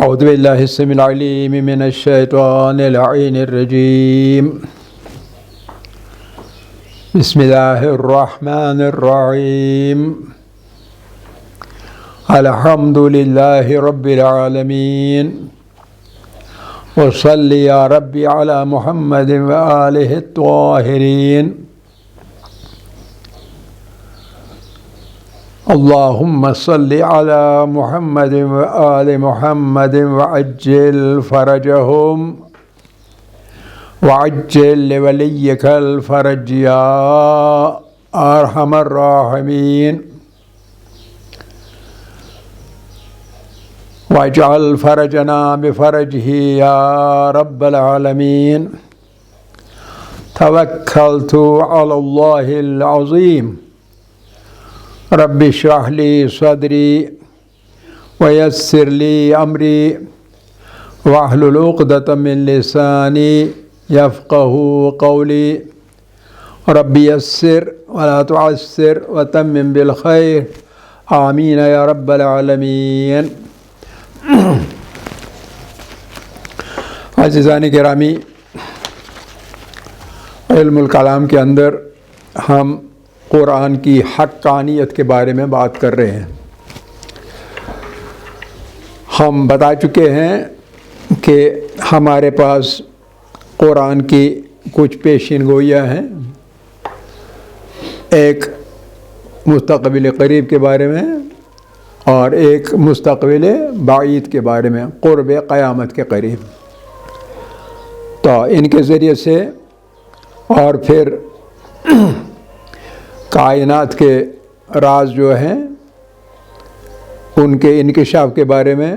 اعوذ باللہ السمیع العلیم من الشیطان اللعین الرجیم بسم اللہ الرحمن الرحیم الحمد للہ رب العالمین وصلی یا ربی علی محمد وآلہ الطاہرین اللہم صلی علی محمد وآل محمد وعجل فرجہم وعجل لولیک الفرج یا ارحم الراحمین واجعل فرجنا بفرجہ یا رب العالمین توکلت علی اللہ العظیم رب اشرح لی صدری ویسر لی امری واحلل عقدۃ من لسانی یفقہوا قولی رب یسر ولا تعسر وتمم بالخیر آمین یا رب العالمین۔ عزیزان گرامی، علم الکلام کے اندر ہم قرآن کی حقانیت کے بارے میں بات کر رہے ہیں۔ ہم بتا چکے ہیں کہ ہمارے پاس قرآن کی کچھ پیشین گوئیاں ہیں، ایک مستقبل قریب کے بارے میں اور ایک مستقبل بعید کے بارے میں، قرب قیامت کے قریب۔ تو ان کے ذریعے سے اور پھر کائنات کے راز جو ہیں ان کے انکشاف کے بارے میں،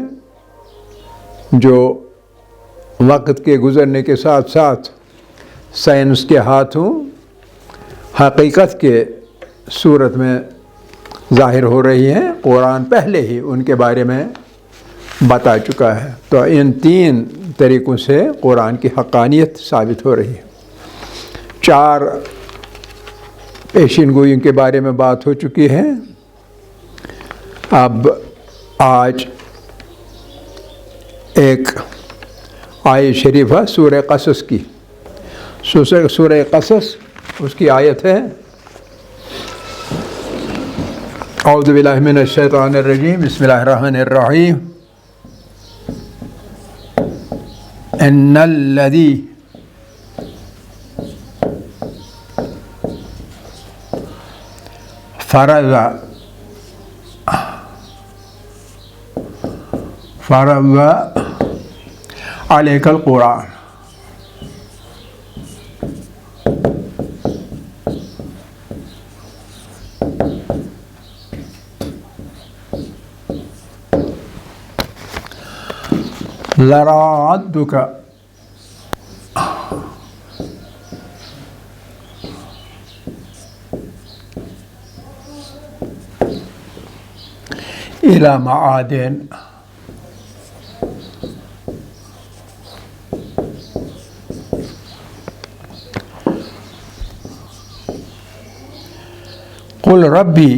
جو وقت کے گزرنے کے ساتھ ساتھ سائنس کے ہاتھوں حقیقت کے صورت میں ظاہر ہو رہی ہیں، قرآن پہلے ہی ان کے بارے میں بتا چکا ہے۔ تو ان تین طریقوں سے قرآن کی حقانیت ثابت ہو رہی ہے۔ 4 پیشین گوئیوں کے بارے میں بات ہو چکی ہے۔ اب آج ایک آیت شریفہ سورہ قصص کی، سورہ قصص اس کی آیت ہے، اعوذ باللہ من الشیطان الرجیم بسم اللہ الرحمن الرحیم ان الذی فرض علیک القرآن لرادک الی معاد قل ربی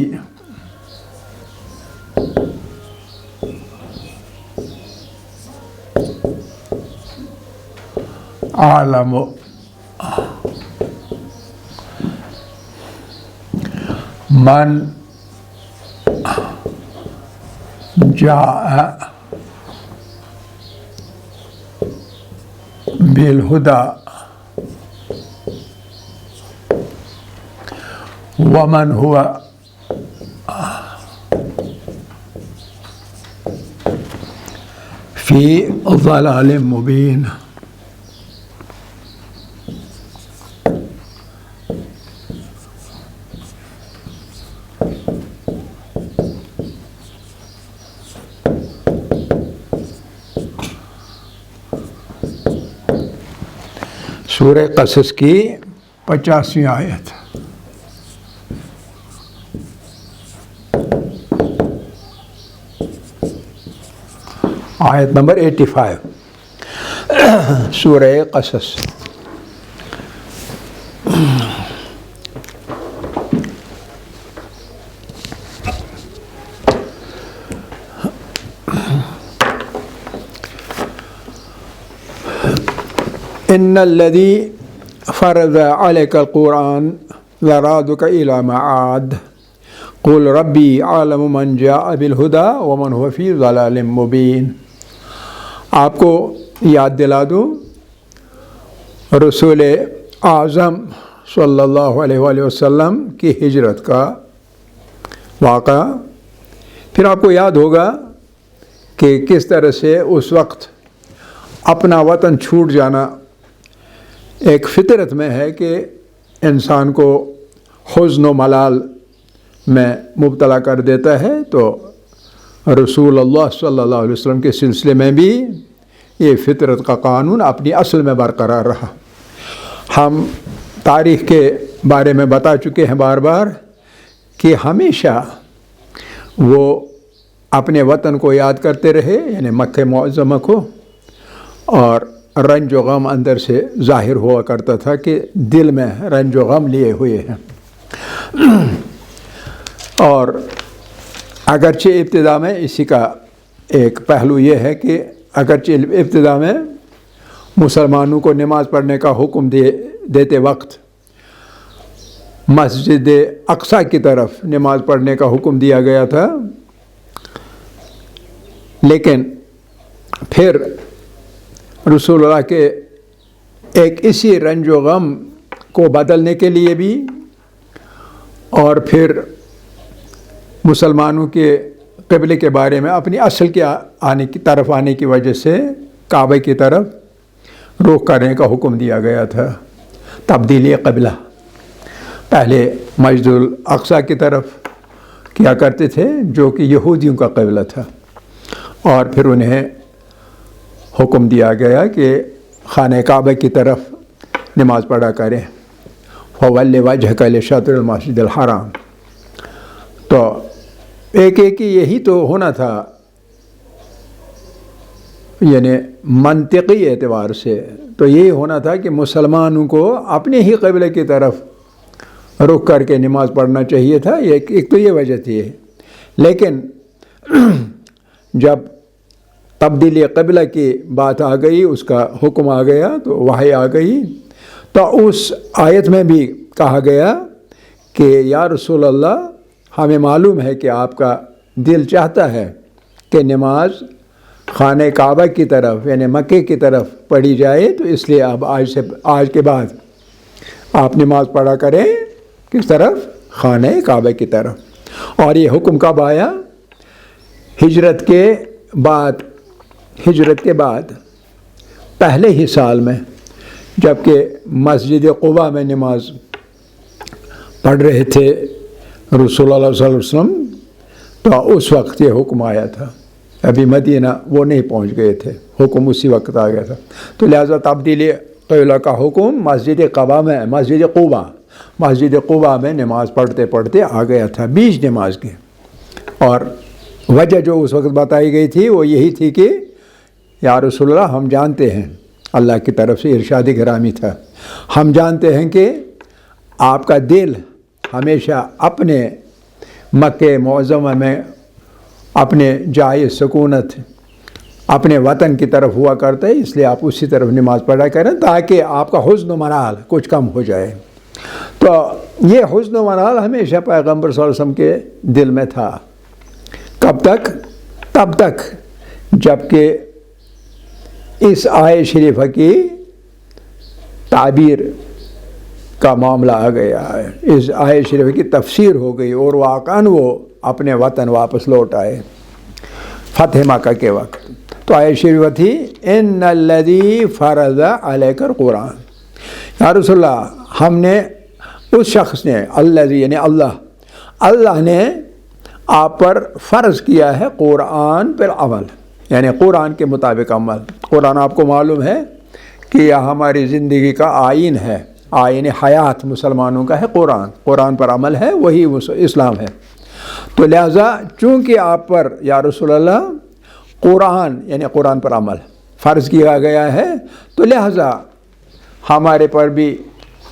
اعلم من جاء بالہدی ومن هو فی ضلال مبین۔ سورہ قصص کی 50ویں آیت۔ آیت نمبر 85 سورہ قصص۔ ان الذی فرض علیک القرآن لرادک الی معاد قل ربی عالم من جاء بالہدی ومن هو فی ضلال مبین۔ آپ کو یاد دلا دوں رسول اعظم صلی اللہ علیہ وآلہ وسلم کی ہجرت کا واقعہ، پھر آپ کو یاد ہوگا کہ کس طرح سے اس وقت اپنا وطن چھوٹ جانا ایک فطرت میں ہے کہ انسان کو حزن و ملال میں مبتلا کر دیتا ہے، تو رسول اللہ صلی اللہ علیہ وسلم کے سلسلے میں بھی یہ فطرت کا قانون اپنی اصل میں برقرار رہا۔ ہم تاریخ کے بارے میں بتا چکے ہیں بار بار کہ ہمیشہ وہ اپنے وطن کو یاد کرتے رہے، یعنی مکہ معظمہ کو، اور رنج و غم اندر سے ظاہر ہوا کرتا تھا کہ دل میں رنج و غم لیے ہوئے ہیں۔ اور اگرچہ ابتدا میں اسی کا ایک پہلو یہ ہے کہ اگرچہ ابتدا میں مسلمانوں کو نماز پڑھنے کا حکم دیتے وقت مسجد اقصی کی طرف نماز پڑھنے کا حکم دیا گیا تھا، لیکن پھر رسول اللہ کے ایک اسی رنج و غم کو بدلنے کے لیے بھی، اور پھر مسلمانوں کے قبلے کے بارے میں اپنی اصل کے آنے کی وجہ سے کعبہ کی طرف رخ کرنے کا حکم دیا گیا تھا۔ تبدیلی قبلہ، پہلے مسجد الاقصی کی طرف کیا کرتے تھے جو کہ یہودیوں کا قبلہ تھا، اور پھر انہیں حکم دیا گیا کہ خانہ کعبہ کی طرف نماز پڑھا کریں۔ فَوَلِّ وَجْهَكَ لِشَطْرِ الْمَسْجِدِ الْحَرَامِ۔ تو ایک یہی تو ہونا تھا، یعنی منطقی اعتبار سے تو یہی ہونا تھا کہ مسلمانوں کو اپنے ہی قبلے کی طرف رخ کر کے نماز پڑھنا چاہیے تھا، ایک تو یہ وجہ تھی۔ لیکن جب تبدیلی قبلہ کی بات آ گئی، اس کا حکم آ گیا، تو وحی آ گئی، تو اس آیت میں بھی کہا گیا کہ یا رسول اللہ، ہمیں معلوم ہے کہ آپ کا دل چاہتا ہے کہ نماز خانہ کعبہ کی طرف یعنی مکے کی طرف پڑھی جائے، تو اس لیے اب آج کے بعد آپ نماز پڑھا کریں کس طرف؟ خانہ کعبہ کی طرف۔ اور یہ حکم کب آیا؟ ہجرت کے بعد پہلے ہی سال میں، جبکہ مسجد قباء میں نماز پڑھ رہے تھے رسول اللہ صلی اللہ علیہ وسلم، تو اس وقت یہ حکم آیا تھا۔ ابھی مدینہ وہ نہیں پہنچ گئے تھے، حکم اسی وقت آ گیا تھا، تو لہذا تبدیلی قبلہ کا حکم مسجد قباء میں نماز پڑھتے پڑھتے آ گیا تھا، بیچ نماز کے۔ اور وجہ جو اس وقت بتائی گئی تھی وہ یہی تھی کہ یا رسول اللہ، ہم جانتے ہیں، اللہ کی طرف سے ارشاد گرامی تھا، ہم جانتے ہیں کہ آپ کا دل ہمیشہ اپنے مکہ معظمہ میں اپنے جائے سکونت اپنے وطن کی طرف ہوا کرتا ہے، اس لیے آپ اسی طرف نماز پڑھا کریں تاکہ آپ کا حزن و ملال کچھ کم ہو جائے۔ تو یہ حزن و ملال ہمیشہ پیغمبر صلی اللہ علیہ وسلم کے دل میں تھا۔ کب تک؟ تب تک جب کہ اس آیت شریفہ کی تعبیر کا معاملہ آ گیا ہے، اس آیت شریفہ کی تفسیر ہو گئی، اور واقعاً وہ اپنے وطن واپس لوٹ آئے فتح مکہ کے وقت۔ تو آیت شریفہ تھی ان الذی فرض علیک القرآن، یا رسول اللہ، ہم نے اس شخص نے، الذی یعنی اللہ نے آپ پر فرض کیا ہے قرآن پر عمل، یعنی قرآن کے مطابق عمل۔ قرآن آپ کو معلوم ہے کہ یہ ہماری زندگی کا آئین ہے، آئین حیات مسلمانوں کا ہے قرآن پر عمل ہے، وہی اسلام ہے۔ تو لہٰذا چونکہ آپ پر یا رسول اللہ قرآن یعنی قرآن پر عمل فرض کیا گیا ہے، تو لہٰذا ہمارے پر بھی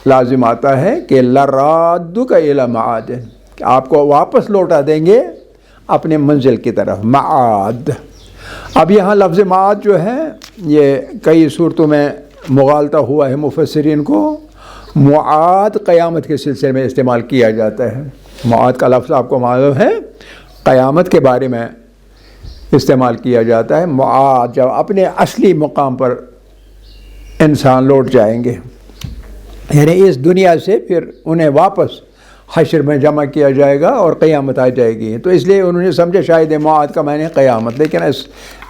لازم آتا ہے کہ لرادک الی معاد، کہ آپ کو واپس لوٹا دیں گے اپنے منزل کی طرف، معاد۔ اب یہاں لفظ معاد جو ہے یہ کئی صورتوں میں مغالطہ ہوا ہے مفسرین کو، معاد قیامت کے سلسلے میں استعمال کیا جاتا ہے۔ معاد کا لفظ آپ کو معلوم ہے قیامت کے بارے میں استعمال کیا جاتا ہے۔ معاد جب اپنے اصلی مقام پر انسان لوٹ جائیں گے، یعنی اس دنیا سے پھر انہیں واپس حشر میں جمع کیا جائے گا اور قیامت آ جائے گی، تو اس لیے انہوں نے سمجھا شاید معاد کا معنی قیامت، لیکن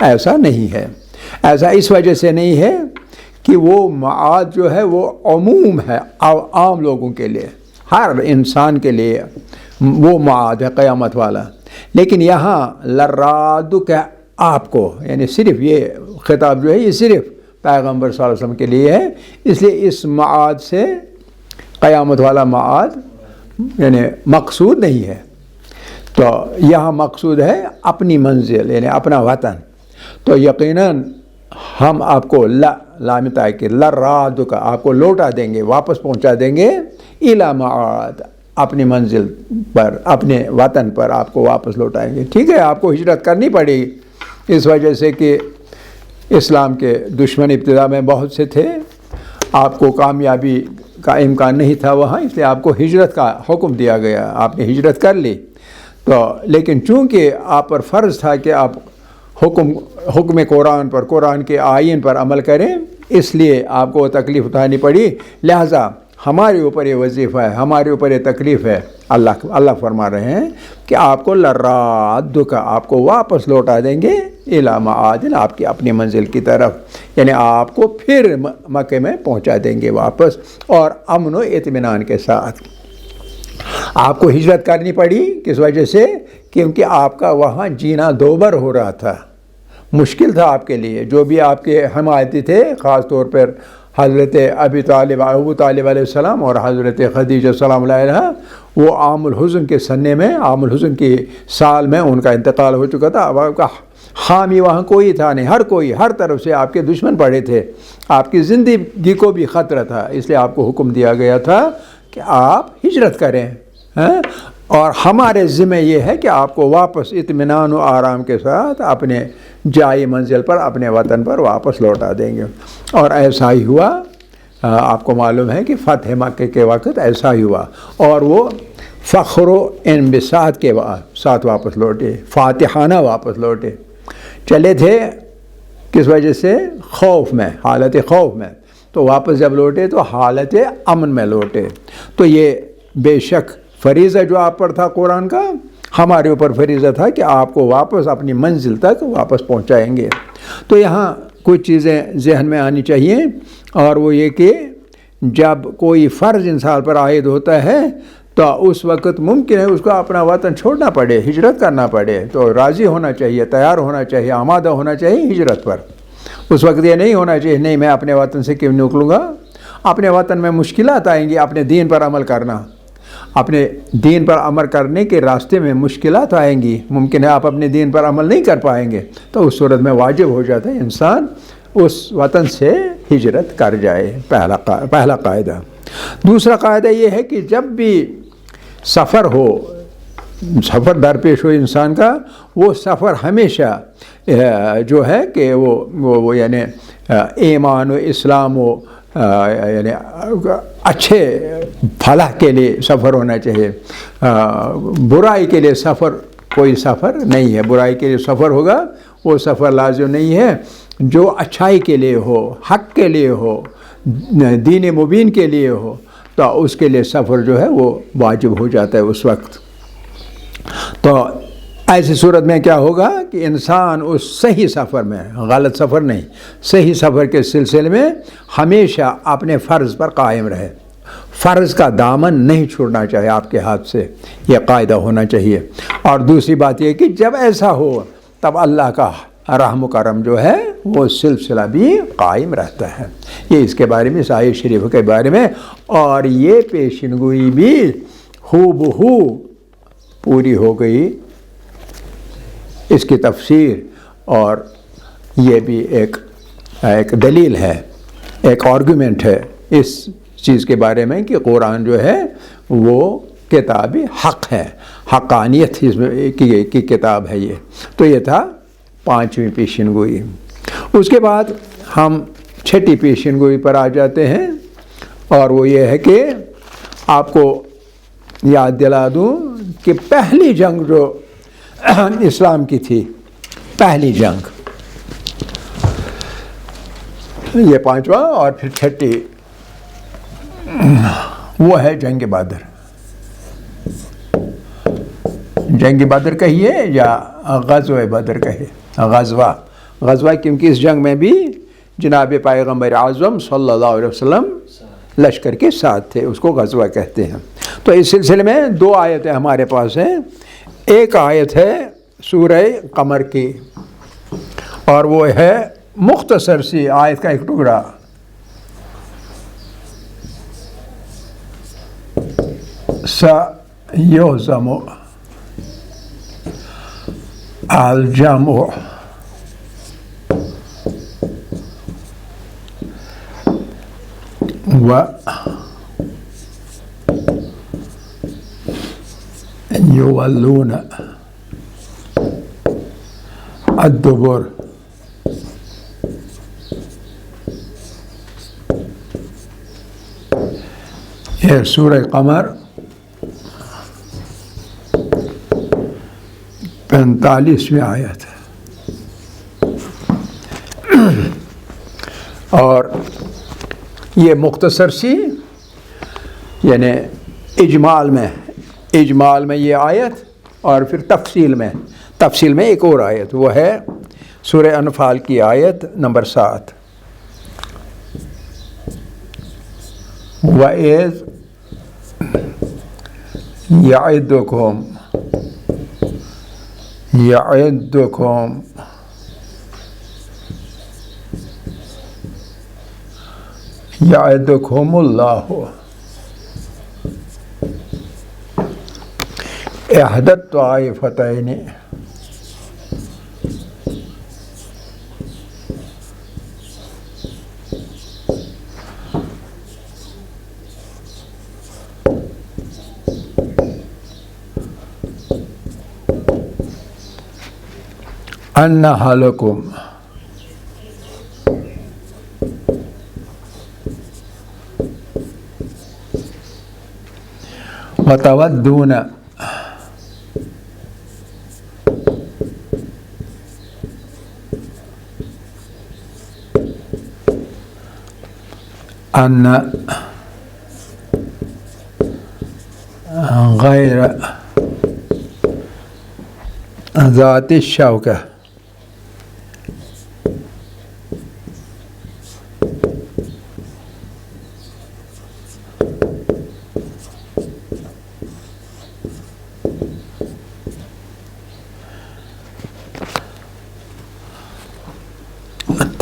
ایسا نہیں ہے۔ ایسا اس وجہ سے نہیں ہے کہ وہ معاد جو ہے وہ عموم ہے، عام لوگوں کے لیے، ہر انسان کے لیے وہ معاد ہے قیامت والا، لیکن یہاں لراد کا آپ کو، یعنی صرف یہ خطاب جو ہے یہ صرف پیغمبر صلی اللہ علیہ وسلم کے لیے ہے، اس لیے اس معاد سے قیامت والا معاد یعنی مقصود نہیں ہے۔ تو یہاں مقصود ہے اپنی منزل، یعنی اپنا وطن۔ تو یقیناً ہم آپ کو لام تاکید لراد کا آپ کو لوٹا دیں گے، واپس پہنچا دیں گے، الی معاد اپنی منزل پر، اپنے وطن پر آپ کو واپس لوٹائیں گے۔ ٹھیک ہے، آپ کو ہجرت کرنی پڑے گی اس وجہ سے کہ اسلام کے دشمن ابتدا میں بہت سے تھے، آپ کو کامیابی کا امکان نہیں تھا وہاں، اس لیے آپ کو ہجرت کا حکم دیا گیا، آپ نے ہجرت کر لی۔ تو لیکن چونکہ آپ پر فرض تھا کہ آپ حکم قرآن پر، قرآن کے آئین پر عمل کریں، اس لیے آپ کو تکلیف اٹھانی پڑی، لہٰذا ہمارے اوپر یہ وظیفہ ہے، ہمارے اوپر یہ تکلیف ہے۔ اللہ فرما رہے ہیں کہ آپ کو لراد کا آپ کو واپس لوٹا دیں گے، الی معاد آپ کی اپنی منزل کی طرف، یعنی آپ کو پھر مکے میں پہنچا دیں گے واپس، اور امن و اطمینان کے ساتھ۔ آپ کو ہجرت کرنی پڑی کس وجہ سے؟ کیونکہ آپ کا وہاں جینا دوبر ہو رہا تھا، مشکل تھا آپ کے لیے۔ جو بھی آپ کے حمایتی تھے، خاص طور پر حضرت ابو طالب علیہ السلام اور حضرت خدیجہ سلام اللہ علیہا، وہ عام الحزن کے سنے میں، عام الحزن کی سال میں ان کا انتقال ہو چکا تھا۔ اب آپ کا حامی وہاں کوئی تھا نہیں، ہر طرف سے آپ کے دشمن پڑے تھے، آپ کی زندگی کو بھی خطرہ تھا، اس لیے آپ کو حکم دیا گیا تھا کہ آپ ہجرت کریں، اور ہمارے ذمہ یہ ہے کہ آپ کو واپس اطمینان و آرام کے ساتھ اپنے جائے منزل پر، اپنے وطن پر واپس لوٹا دیں گے۔ اور ایسا ہی ہوا، آپ کو معلوم ہے کہ فتح مکہ کے وقت ایسا ہی ہوا، اور وہ فخر و انبساط کے ساتھ واپس لوٹے، فاتحانہ واپس لوٹے۔ چلے تھے کس وجہ سے؟ خوف میں، حالت خوف میں، تو واپس جب لوٹے تو حالت امن میں لوٹے۔ تو یہ بے شک فریضہ جو آپ پر تھا قرآن کا، ہمارے اوپر فریضہ تھا کہ آپ کو واپس اپنی منزل تک واپس پہنچائیں گے۔ تو یہاں کچھ چیزیں ذہن میں آنی چاہیے، اور وہ یہ کہ جب کوئی فرض انسان پر عائد ہوتا ہے تو اس وقت ممکن ہے اس کو اپنا وطن چھوڑنا پڑے، ہجرت کرنا پڑے، تو راضی ہونا چاہیے، تیار ہونا چاہیے، آمادہ ہونا چاہیے ہجرت پر۔ اس وقت یہ نہیں ہونا چاہیے نہیں میں اپنے وطن سے کیوں نکلوں گا۔ اپنے وطن میں مشکلات آئیں گی، اپنے دین پر عمل کرنا، اپنے دین پر عمل کرنے کے راستے میں مشکلات آئیں گی، ممکن ہے آپ اپنے دین پر عمل نہیں کر پائیں گے، تو اس صورت میں واجب ہو جاتا ہے انسان اس وطن سے ہجرت کر جائے، پہلا قاعدہ۔ دوسرا قاعدہ یہ ہے کہ جب بھی سفر درپیش ہو انسان کا، وہ سفر ہمیشہ جو ہے کہ وہ یعنی ایمان و اسلام و یعنی اچھے فلاح کے لیے سفر ہونا چاہیے، برائی کے لیے کوئی سفر نہیں ہے۔ برائی کے لیے سفر ہوگا وہ سفر لازم نہیں ہے، جو اچھائی کے لیے ہو، حق کے لیے ہو، دین مبین کے لیے ہو، تو اس کے لیے سفر جو ہے وہ واجب ہو جاتا ہے اس وقت۔ تو ایسی صورت میں کیا ہوگا کہ انسان اس صحیح سفر میں، غلط سفر نہیں، صحیح سفر کے سلسلے میں ہمیشہ اپنے فرض پر قائم رہے، فرض کا دامن نہیں چھوڑنا چاہیے آپ کے ہاتھ سے، یہ قاعدہ ہونا چاہیے۔ اور دوسری بات یہ کہ جب ایسا ہو تب اللہ کا رحم و کرم جو ہے وہ سلسلہ بھی قائم رہتا ہے۔ یہ اس کے بارے میں، آیت شریف کے بارے میں، اور یہ پیشن گوئی بھی ہو بہو پوری ہو گئی، اس کی تفسیر، اور یہ بھی ایک دلیل ہے، ایک آرگومنٹ ہے اس چیز کے بارے میں کہ قرآن جو ہے وہ کتاب حق ہے، حقانیت کی کتاب ہے یہ۔ تو یہ تھا پانچویں پیشن گوئی۔ اس کے بعد ہم چھٹی پیشین گوئی پر آ جاتے ہیں، اور وہ یہ ہے کہ آپ کو یاد دلا دوں کہ پہلی جنگ جو اسلام کی تھی، پہلی جنگ، یہ پانچواں اور پھر چھٹی، وہ ہے جنگ بدر۔ جنگ بدر کہیے یا غزوہ بدر کہیے، غزوہ کیونکہ اس جنگ میں بھی جناب پیغمبر اعظم صلی اللہ علیہ وسلم لشکر کے ساتھ تھے، اس کو غزوہ کہتے ہیں۔ تو اس سلسلے میں دو آیتیں ہمارے پاس ہیں، ایک آیت ہے سورہ قمر کی، اور وہ ہے مختصر سی آیت کا ایک ٹکڑا، سَيُهْزَمُ الْجَمْعُ وَيُوَلُّونَ الدُّبُرَ۔ یہ سورہ قمر 45ویں آیت ہے، اور یہ مختصر سی یعنی اجمال میں یہ آیت، اور پھر تفصیل میں ایک اور آیت، وہ ہے سورہ انفال کی آیت نمبر 7، وَإِذْ يَعِدُكُمْ اللَّهُ إِحْدَى الطَّائِفَتَيْنِ أَنَّهَا لَكُمْ وَتَوَدُّونَ أَنَّ غَيْرَ ذَاتِ الشَّوْكَةِ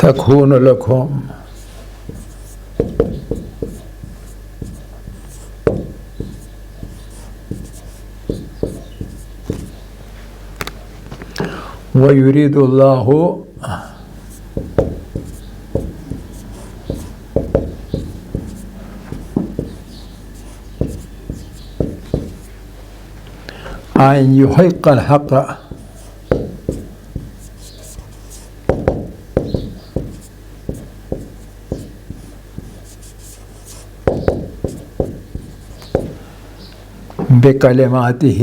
تَكُونُ لَكُمْ وَيُرِيدُ اللَّهُ أَن يُحِقَّ الْحَقَّ بِكَلِمَاتِهِ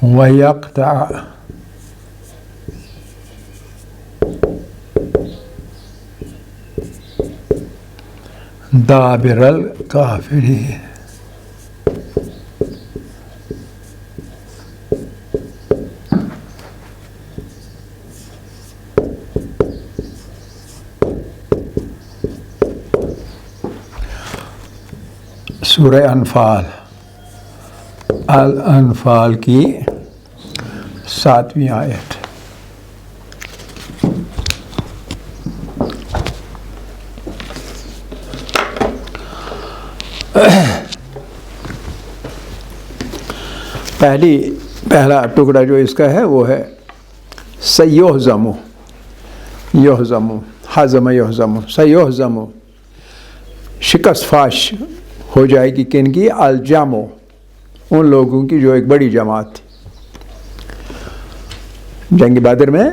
وَيَقْطَعَ دَابِرَ الْكَافِرِينَ۔ سورہ الانفال کی 7ویں آیت۔ پہلا ٹکڑا جو اس کا ہے وہ ہے سیہزم، سیہزم، شکست فاش ہو جائے گی کن کی؟ الجمع، ان لوگوں کی جو ایک بڑی جماعت تھی. جنگ بدر میں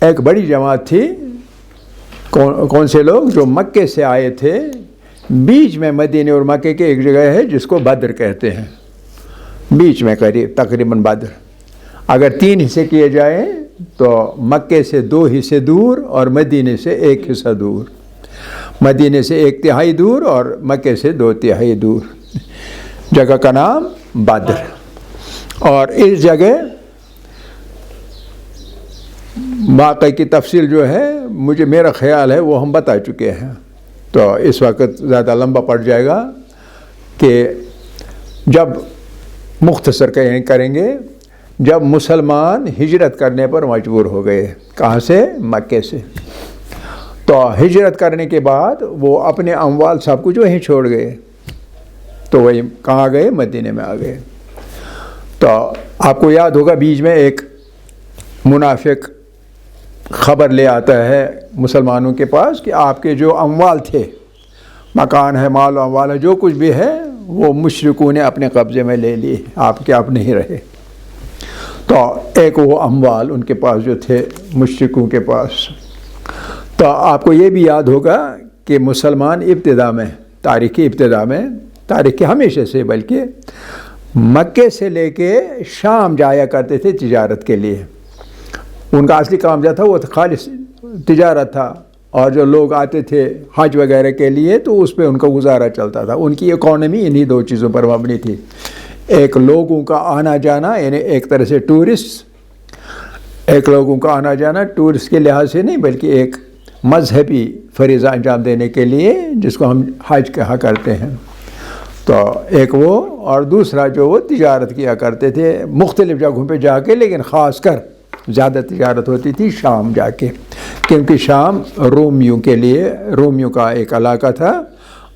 ایک بڑی جماعت تھی. کون سے لوگ؟ جو مکے سے آئے تھے. بیچ میں مدینے اور مکے کے ایک جگہ ہے جس کو بدر کہتے ہیں، بیچ میں تقریباً بدر. اگر 3 حصے کیے جائیں تو مکے سے 2 حصے دور اور مدینے سے 1 حصہ دور. مدینے سے 1/3 دور اور مکے سے 2/3 دور. جگہ کا نام بدر. اور اس جگہ واقعے کی تفصیل جو ہے میرا خیال ہے وہ ہم بتا چکے ہیں، تو اس وقت زیادہ لمبا پڑ جائے گا کہ جب مختصر کریں گے. جب مسلمان ہجرت کرنے پر مجبور ہو گئے، کہاں سے؟ مکے سے. تو ہجرت کرنے کے بعد وہ اپنے اموال سب کچھ وہیں چھوڑ گئے، تو وہی کہاں گئے؟ مدینے میں آ گئے. تو آپ کو یاد ہوگا بیچ میں ایک منافق خبر لے آتا ہے مسلمانوں کے پاس کہ آپ کے جو اموال تھے، مکان ہے، مال و اموال ہے، جو کچھ بھی ہے، وہ مشرکوں نے اپنے قبضے میں لے لیے، آپ کے آپ نہیں رہے. تو ایک وہ اموال ان کے پاس جو تھے مشرکوں کے پاس. تو آپ کو یہ بھی یاد ہوگا کہ مسلمان ابتدا میں، تاریخ ابتدا میں، تاریخ کے ہمیشہ سے بلکہ مکے سے لے کے شام جایا کرتے تھے تجارت کے لیے. ان کا اصلی کام جو تھا وہ خالص تجارت تھا، اور جو لوگ آتے تھے حج وغیرہ کے لیے تو اس پہ ان کا گزارا چلتا تھا. ان کی اکانومی انہی 2 چیزوں پر مبنی تھی. ایک لوگوں کا آنا جانا، یعنی ایک طرح سے ٹورسٹ، ایک لوگوں کا آنا جانا ٹورسٹ کے لحاظ سے نہیں بلکہ ایک مذہبی فریضہ انجام دینے کے لیے جس کو ہم حج کہا کرتے ہیں. تو ایک وہ، اور دوسرا جو وہ تجارت کیا کرتے تھے مختلف جگہوں پہ جا کے، لیکن خاص کر زیادہ تجارت ہوتی تھی شام جا کے، کیونکہ شام رومیوں کے لیے، رومیوں کا ایک علاقہ تھا.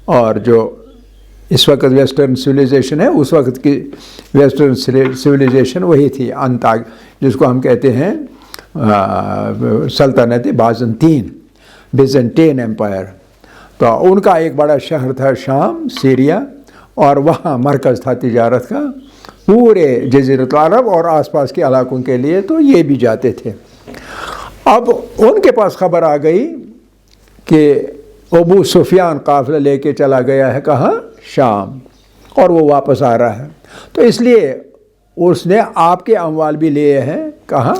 اور جو اس وقت ویسٹرن سویلائزیشن ہے، اس وقت کی ویسٹرن سویلائزیشن وہی تھی، انتاک، جس کو ہم کہتے ہیں سلطنت بیزنٹین ایمپائر. تو ان کا ایک بڑا شہر تھا شام، سیریا، اور وہاں مرکز تھا تجارت کا پورے جزیرۃ العرب اور آس پاس کے علاقوں کے لیے. تو یہ بھی جاتے تھے. اب ان کے پاس خبر آ گئی کہ ابو سفیان قافلہ لے کے چلا گیا ہے کہاں؟ شام، اور وہ واپس آ رہا ہے. تو اس لیے اس نے آپ کے اموال بھی لیے ہیں کہاں؟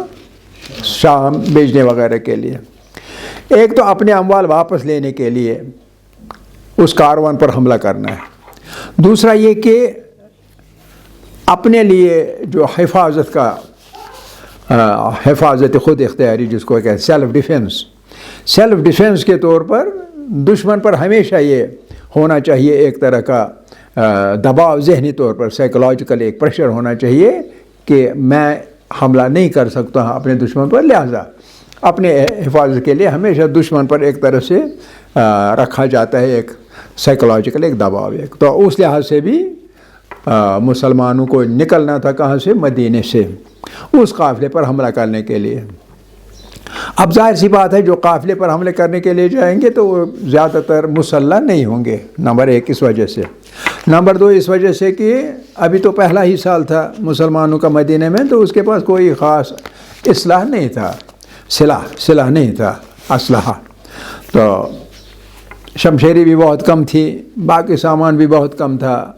شام بیچنے وغیرہ کے لیے. ایک تو اپنے اموال واپس لینے کے لیے اس کاروان پر حملہ کرنا ہے. دوسرا یہ کہ اپنے لیے جو حفاظت کا، حفاظت خود اختیاری جس کو کہتے ہیں سیلف ڈیفنس کے طور پر دشمن پر ہمیشہ یہ ہونا چاہیے ایک طرح کا دباؤ، ذہنی طور پر سائیکولوجیکل ایک پریشر ہونا چاہیے کہ میں حملہ نہیں کر سکتا ہوں اپنے دشمن پر، لہذا اپنے حفاظت کے لیے ہمیشہ دشمن پر ایک طرح سے رکھا جاتا ہے ایک سائیکولوجیکل ایک دباؤ. ایک تو اس لحاظ سے بھی مسلمانوں کو نکلنا تھا کہاں سے؟ مدینے سے، اس قافلے پر حملہ کرنے کے لیے. اب ظاہر سی بات ہے جو قافلے پر حملے کرنے کے لیے جائیں گے تو وہ زیادہ تر مسلح نہیں ہوں گے. نمبر 1 اس وجہ سے. نمبر 2 اس وجہ سے کہ ابھی تو پہلا ہی سال تھا مسلمانوں کا مدینے میں، تو اس کے پاس کوئی خاص اسلحہ نہیں تھا، سلاح نہیں تھا، اسلحہ. تو شمشیری بھی بہت کم تھی، باقی سامان بھی بہت کم تھا.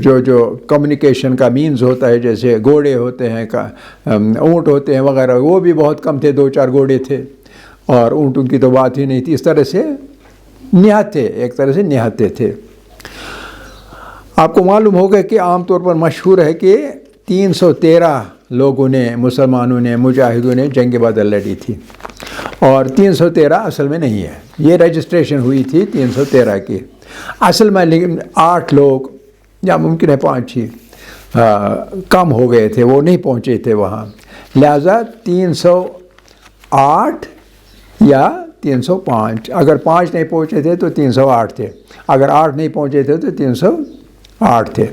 جو کمیونیکیشن کا مینز ہوتا ہے، جیسے گھوڑے ہوتے ہیں، اونٹ ہوتے ہیں وغیرہ، وہ بھی بہت کم تھے. 2-4 گھوڑے تھے، اور اونٹوں کی تو بات ہی نہیں تھی. اس طرح سے نہتے، ایک طرح سے نہتے تھے. آپ کو معلوم ہوگا کہ عام طور پر مشہور ہے کہ 313 لوگوں نے، مسلمانوں نے، مجاہدوں نے جنگ بدر لڑی تھی، اور 313 اصل میں نہیں ہے، یہ رجسٹریشن ہوئی تھی 313 کی. اصل میں لیکن 8 لوگ یا ممکن ہے 5 ہی کم ہو گئے تھے، وہ نہیں پہنچے تھے وہاں، لہذا 308 یا 305. اگر 5 نہیں پہنچے تھے تو 308 تھے، اگر 8 نہیں پہنچے تھے تو 308 تھے.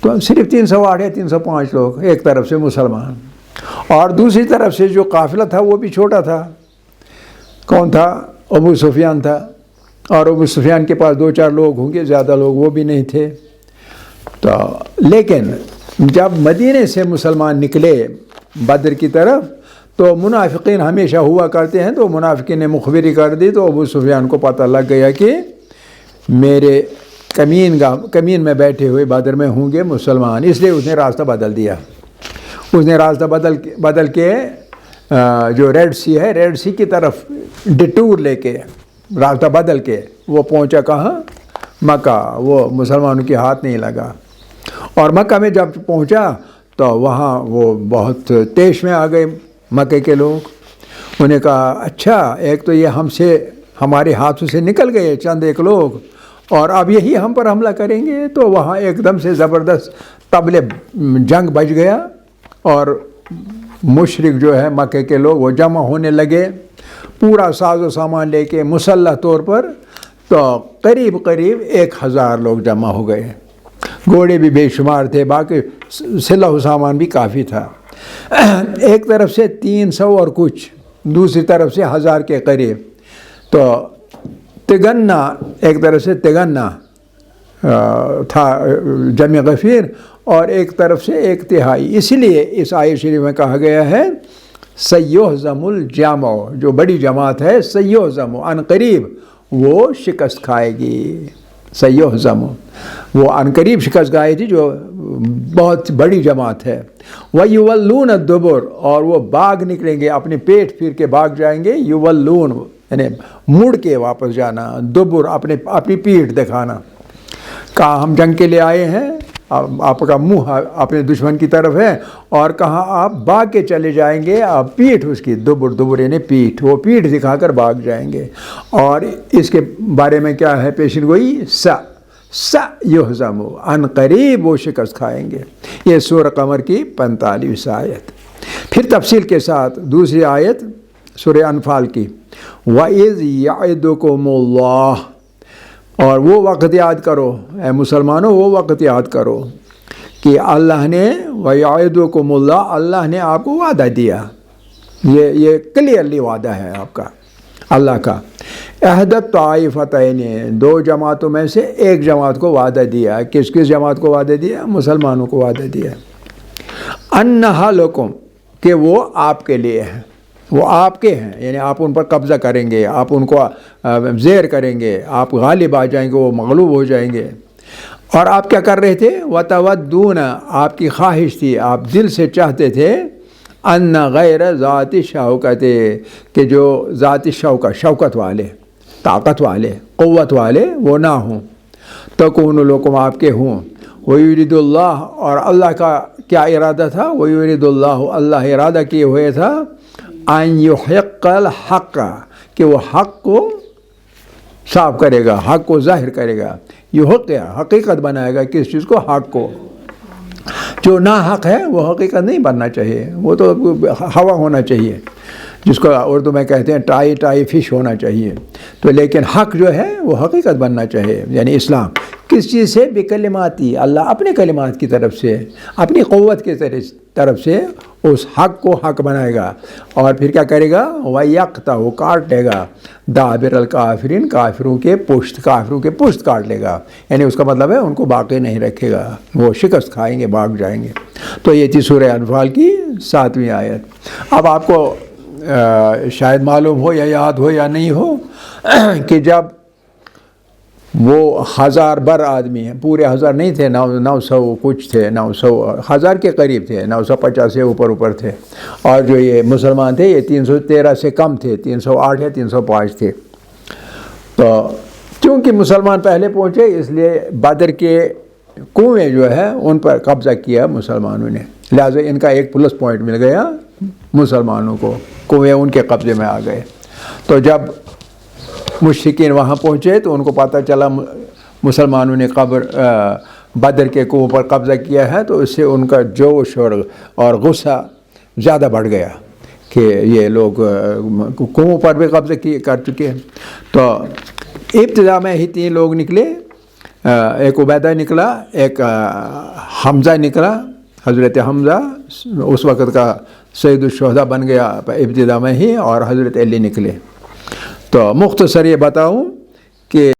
تو صرف 308 یا 305 لوگ ایک طرف سے مسلمان، اور دوسری طرف سے جو قافلہ تھا وہ بھی چھوٹا تھا. کون تھا؟ ابو سفیان تھا، اور ابو سفیان کے پاس 2-4 لوگ ہوں گے، زیادہ لوگ وہ بھی نہیں تھے. تو لیکن جب مدینے سے مسلمان نکلے بدر کی طرف تو منافقین ہمیشہ ہوا کرتے ہیں، تو منافقین نے مخبری کر دی، تو ابو سفیان کو پتہ لگ گیا کہ میرے کمین میں بیٹھے ہوئے بدر میں ہوں گے مسلمان، اس لیے اس نے راستہ بدل دیا۔ اس نے راستہ بدل کے جو ریڈ سی ہے، ریڈ سی کی طرف ڈٹور لے کے راستہ بدل کے وہ پہنچا کہاں؟ مکہ۔ وہ مسلمانوں کے ہاتھ نہیں لگا، اور مکہ میں جب پہنچا تو وہاں وہ بہت تیش میں آ گئے مکے کے لوگ۔ انہوں نے کہا اچھا، ایک تو یہ ہمارے ہاتھوں سے نکل گئے چند ایک لوگ، اور اب یہی ہم پر حملہ کریں گے۔ تو وہاں ایک دم سے زبردست طبل جنگ بج گیا، اور مشرک جو ہے مکے کے لوگ وہ جمع ہونے لگے پورا ساز و سامان لے کے مسلح طور پر۔ تو قریب 1000 لوگ جمع ہو گئے، گھوڑے بھی بے شمار تھے، باقی سلاح و سامان بھی کافی تھا۔ ایک طرف سے 300 اور کچھ، دوسری طرف سے 1000 کے قریب۔ تو تگنا، ایک طرف سے تگنا تھا جمع غفیر، اور ایک طرف سے 1/3۔ اسی لیے اس آیت شریف میں کہا گیا ہے سیہزم الجمع، جو بڑی جماعت ہے سیہزم، ان قریب وہ شکست کھائے گی۔ سیہزم، وہ ان قریب شکست کھائے تھی، جو بہت بڑی جماعت ہے۔ وَيُوَلُّونَ الدُّبُرَ، اور وہ بھاگ نکلیں گے، اپنے پیٹ پھیر کے بھاگ جائیں گے۔ یولون یعنی مڑ کے واپس جانا، دبر اپنی پیٹھ دکھانا۔ کہا ہم جنگ کے لیے آئے ہیں، آپ کا منہ اپنے دشمن کی طرف ہے، اور کہاں آپ بھاگ کے چلے جائیں گے، آپ پیٹھ اس کی دبر یعنی پیٹھ، وہ پیٹھ دکھا کر بھاگ جائیں گے۔ اور اس کے بارے میں کیا ہے پیشن گوئی؟ یہزم، ان قریب وہ شکست کھائیں گے۔ یہ سورہ قمر کی 45 آیت۔ پھر تفصیل کے ساتھ دوسری آیت سورہ انفال کی، وَإِذْ يَعِدُكُمُ اللَّهُ، اور وہ وقت یاد کرو اے مسلمانوں، وہ وقت یاد کرو کہ اللہ نے وَيَعِدُكُمُ اللَّهُ، اللہ نے آپ کو وعدہ دیا، یہ کلیئرلی وعدہ ہے آپ کا، اللہ کا۔ احد الطائفتین، 2 جماعتوں میں سے ایک جماعت کو وعدہ دیا۔ کس جماعت کو وعدہ دیا؟ مسلمانوں کو وعدہ دیا۔ انہا لکم، کہ وہ آپ کے لیے ہیں، وہ آپ کے ہیں، یعنی آپ ان پر قبضہ کریں گے، آپ ان کو زیر کریں گے، آپ غالب آ جائیں گے، وہ مغلوب ہو جائیں گے۔ اور آپ کیا کر رہے تھے؟ وَتَوَدُّونَ، آپ کی خواہش تھی، آپ دل سے چاہتے تھے، ان غیر ذات شوکت، کہ جو ذات شوکت والے، طاقت والے، قوت والے وہ نہ ہوں، تکون لکم، آپ کے ہوں۔ وَيُرِيدُ اللَّهُ، اور اللہ کا کیا ارادہ تھا؟ وَيُرِيدُ اللَّهُ، اللہ ارادہ کیے ہوئے تھا، ان یحق الحق، کہ وہ حق کو صاف کرے گا، حق کو ظاہر کرے گا، یحق حقیقت بنائے گا۔ کس چیز کو؟ حق کو۔ جو نا حق ہے وہ حقیقت نہیں بننا چاہیے، وہ تو ہوا ہونا چاہیے، جس کو اردو میں کہتے ہیں ٹائی فش ہونا چاہیے۔ تو لیکن حق جو ہے وہ حقیقت بننا چاہیے، یعنی اسلام۔ کس چیز سے؟ بکلماتی، اللہ اپنے کلمات کی طرف سے، اپنی قوت کی طرف سے اس حق کو حق بنائے گا، اور پھر کیا کرے گا؟ وَيَقْطَعُ، وہ کاٹ لے گا، دابر الکافرین، کافروں کے پشت کاٹ لے گا، یعنی اس کا مطلب ہے ان کو باقی نہیں رکھے گا، وہ شکست کھائیں گے، بھاگ جائیں گے۔ تو یہ تھی سورہ انفال کی 7ویں آیت۔ اب آپ کو شاید معلوم ہو یا یاد ہو یا نہیں ہو کہ جب وہ 1000 بر آدمی ہیں، پورے 1000 نہیں تھے، 900 کچھ تھے، 1000 کے قریب تھے، 950 سے اوپر تھے، اور جو یہ مسلمان تھے یہ 313 سے کم تھے، 308 یا 305 تھے۔ تو چونکہ مسلمان پہلے پہنچے، اس لیے بدر کے کنویں جو ہے ان پر قبضہ کیا مسلمانوں نے، لہٰذا ان کا ایک پلس پوائنٹ مل گیا مسلمانوں کو، کنویں ان کے قبضے میں آ گئے۔ تو جب مشرکین وہاں پہنچے تو ان کو پتہ چلا مسلمانوں نے بدر کے کنویں پر قبضہ کیا ہے، تو اس سے ان کا جوش اور غصہ زیادہ بڑھ گیا کہ یہ لوگ کنویں پر بھی قبضہ کر چکے ہیں۔ تو ابتدا میں ہی 3 لوگ نکلے، ایک عبیدہ نکلا، ایک حمزہ نکلا، حضرت حمزہ اس وقت کا سید الشہداء بن گیا ابتدا میں ہی، اور حضرت علی نکلے۔ تو مختصر یہ بتاؤں کہ